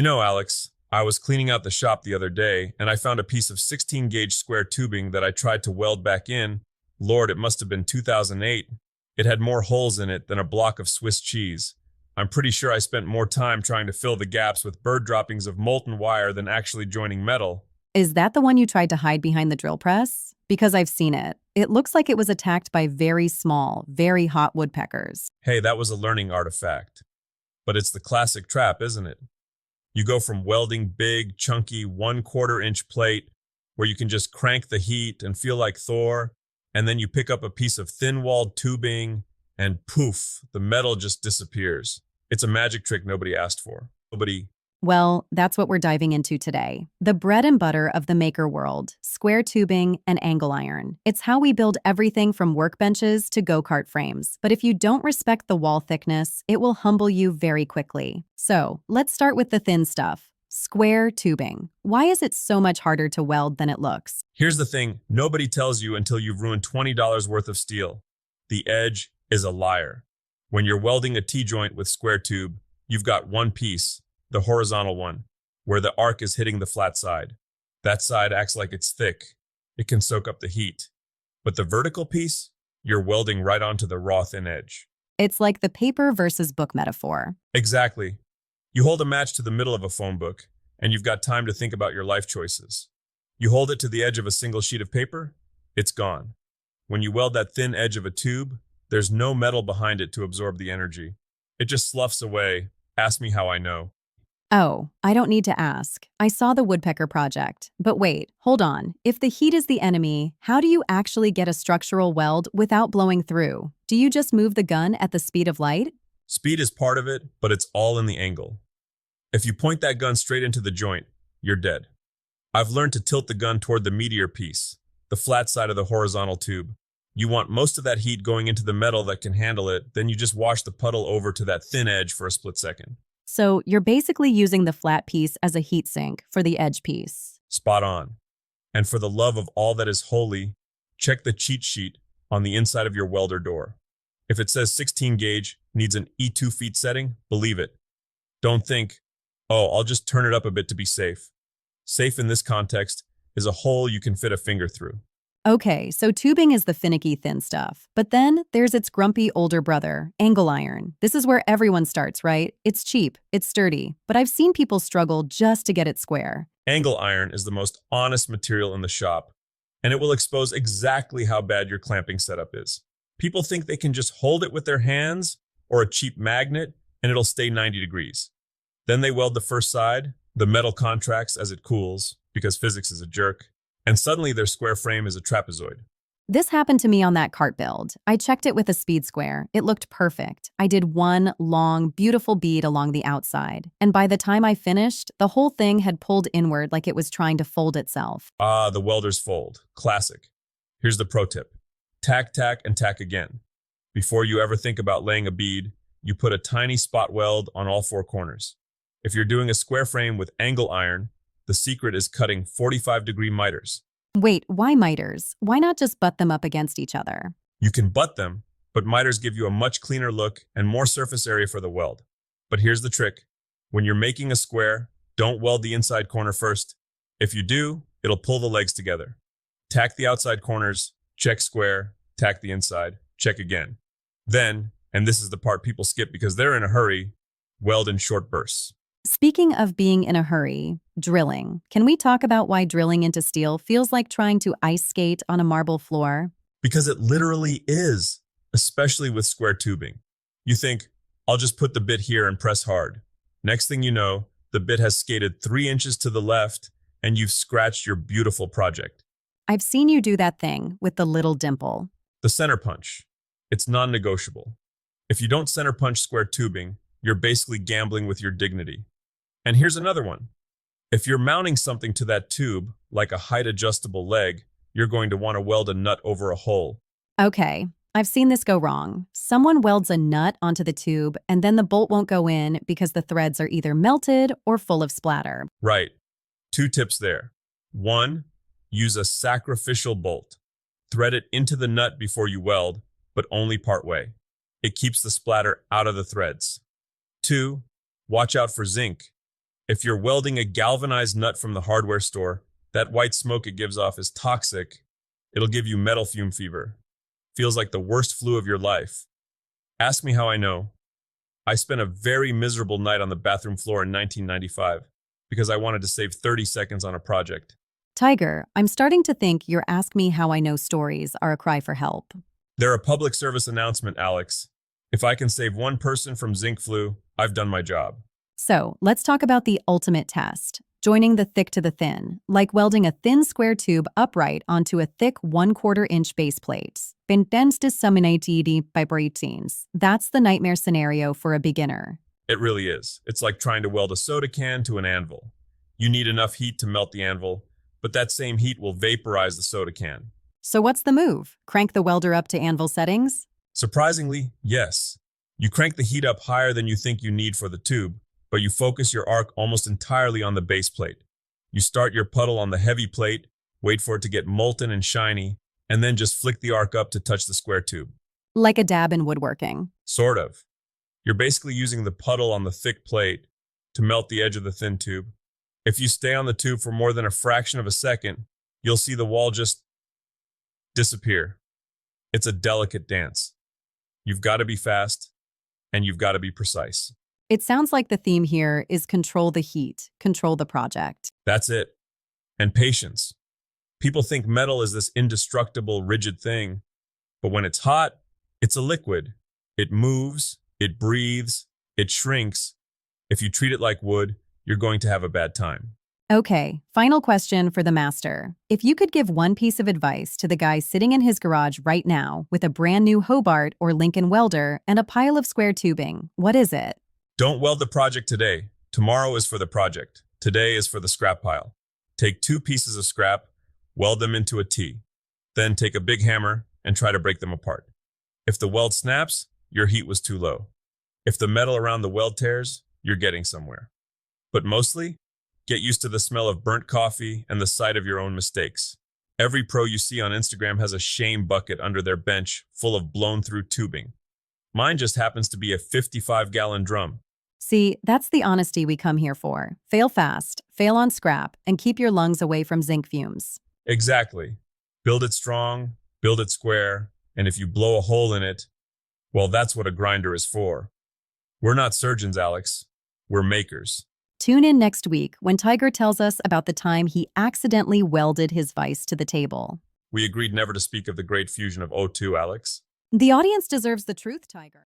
Alex, I was cleaning out the shop the other day and I found a piece of 16 gauge square tubing that I tried to weld back in. Lord, it must have been 2008. It had more holes in it than a block of Swiss cheese. I'm pretty sure I spent more time trying to fill the gaps with bird droppings of molten wire than actually joining metal. Is that the one you tried to hide behind the drill press? Because I've seen it. It looks like it was attacked by very small, very hot woodpeckers. Hey, that was a learning artifact. But it's the classic trap, isn't it? You go from welding big, chunky, 1/4 inch plate where you can just crank the heat and feel like Thor, and then you pick up a piece of thin-walled tubing and poof, the metal just disappears. It's a magic trick nobody asked for. Well, that's what we're diving into today. The bread and butter of the maker world, square tubing and angle iron. It's how we build everything from workbenches to go-kart frames. But if you don't respect the wall thickness, it will humble you very quickly. So, let's start with the thin stuff. Square tubing. Why is it so much harder to weld than it looks? Here's the thing, nobody tells you until you've ruined $20 worth of steel. The edge is a liar. When you're welding a T-joint with square tube, you've got one piece, the horizontal one, where the arc is hitting the flat side. That side acts like it's thick. It can soak up the heat. But the vertical piece, you're welding right onto the raw thin edge. It's like the paper versus book metaphor. Exactly. You hold a match to the middle of a phone book, and you've got time to think about your life choices. You hold it to the edge of a single sheet of paper, it's gone. When you weld that thin edge of a tube, there's no metal behind it to absorb the energy. It just sloughs away. Ask me how I know. Oh, I don't need to ask. I saw the woodpecker project. But wait, hold on. If the heat is the enemy, how do you actually get a structural weld without blowing through? Do you just move the gun at the speed of light? Speed is part of it, but it's all in the angle. If you point that gun straight into the joint, you're dead. I've learned to tilt the gun toward the meteor piece, the flat side of the horizontal tube. You want most of that heat going into the metal that can handle it, then you just wash the puddle over to that thin edge for a split second. So you're basically using the flat piece as a heat sink for the edge piece. Spot on. And for the love of all that is holy, check the cheat sheet on the inside of your welder door. If it says 16 gauge needs an E2 feet setting, believe it. Don't think, oh, I'll just turn it up a bit to be safe. Safe in this context is a hole you can fit a finger through. Okay, so tubing is the finicky thin stuff. But then there's its grumpy older brother, angle iron. This is where everyone starts, right? It's cheap, it's sturdy, but I've seen people struggle just to get it square. Angle iron is the most honest material in the shop, and it will expose exactly how bad your clamping setup is. People think they can just hold it with their hands or a cheap magnet, and it'll stay 90 degrees. Then they weld the first side, the metal contracts as it cools, because physics is a jerk, and suddenly their square frame is a trapezoid. This happened to me on that cart build. I checked it with a speed square. It looked perfect. I did one long, beautiful bead along the outside. And by the time I finished, the whole thing had pulled inward like it was trying to fold itself. Ah, the welder's fold. Classic. Here's the pro tip. Tack, tack, and tack again. Before you ever think about laying a bead, you put a tiny spot weld on all four corners. If you're doing a square frame with angle iron, the secret is cutting 45-degree miters. Wait, why miters? Why not just butt them up against each other? You can butt them, but miters give you a much cleaner look and more surface area for the weld. But here's the trick. When you're making a square, don't weld the inside corner first. If you do, it'll pull the legs together. Tack the outside corners, check square, tack the inside, check again. Then, and this is the part people skip because they're in a hurry, weld in short bursts. Speaking of being in a hurry, drilling. Can we talk about why drilling into steel feels like trying to ice skate on a marble floor? Because it literally is, especially with square tubing. You think, I'll just put the bit here and press hard. Next thing you know, the bit has skated 3 inches to the left and you've scratched your beautiful project. I've seen you do that thing with the little dimple. The center punch. It's non-negotiable. If you don't center punch square tubing, you're basically gambling with your dignity. And here's another one. If you're mounting something to that tube, like a height-adjustable leg, you're going to want to weld a nut over a hole. Okay, I've seen this go wrong. Someone welds a nut onto the tube, and then the bolt won't go in because the threads are either melted or full of splatter. Right. 2 tips there. 1, use a sacrificial bolt. Thread it into the nut before you weld, but only part way. It keeps the splatter out of the threads. 2, watch out for zinc. If you're welding a galvanized nut from the hardware store, that white smoke it gives off is toxic. It'll give you metal fume fever. Feels like the worst flu of your life. Ask me how I know. I spent a very miserable night on the bathroom floor in 1995 because I wanted to save 30 seconds on a project. Tiger, I'm starting to think your Ask Me How I Know stories are a cry for help. They're a public service announcement, Alex. If I can save one person from zinc flu, I've done my job. So, let's talk about the ultimate test. Joining the thick to the thin, like welding a thin square tube upright onto a thick 1/4 inch base plate. Pentens disseminated by brains. That's the nightmare scenario for a beginner. It really is. It's like trying to weld a soda can to an anvil. You need enough heat to melt the anvil, but that same heat will vaporize the soda can. So what's the move? Crank the welder up to anvil settings? Surprisingly, yes. You crank the heat up higher than you think you need for the tube, but you focus your arc almost entirely on the base plate. You start your puddle on the heavy plate, wait for it to get molten and shiny, and then just flick the arc up to touch the square tube. Like a dab in woodworking. Sort of. You're basically using the puddle on the thick plate to melt the edge of the thin tube. If you stay on the tube for more than a fraction of a second, you'll see the wall just disappear. It's a delicate dance. You've got to be fast, and you've got to be precise. It sounds like the theme here is control the heat, control the project. That's it. And patience. People think metal is this indestructible, rigid thing, but when it's hot, it's a liquid. It moves, it breathes, it shrinks. If you treat it like wood, you're going to have a bad time. Okay, final question for the master. If you could give one piece of advice to the guy sitting in his garage right now with a brand new Hobart or Lincoln welder and a pile of square tubing, what is it? Don't weld the project today. Tomorrow is for the project. Today is for the scrap pile. Take 2 pieces of scrap, weld them into a T. Then take a big hammer and try to break them apart. If the weld snaps, your heat was too low. If the metal around the weld tears, you're getting somewhere. But mostly, get used to the smell of burnt coffee and the sight of your own mistakes. Every pro you see on Instagram has a shame bucket under their bench full of blown-through tubing. Mine just happens to be a 55-gallon drum. See, that's the honesty we come here for. Fail fast, fail on scrap, and keep your lungs away from zinc fumes. Exactly. Build it strong, build it square, and if you blow a hole in it, well, that's what a grinder is for. We're not surgeons, Alex. We're makers. Tune in next week when Tiger tells us about the time he accidentally welded his vise to the table. We agreed never to speak of the great fusion of O2, Alex. The audience deserves the truth, Tiger.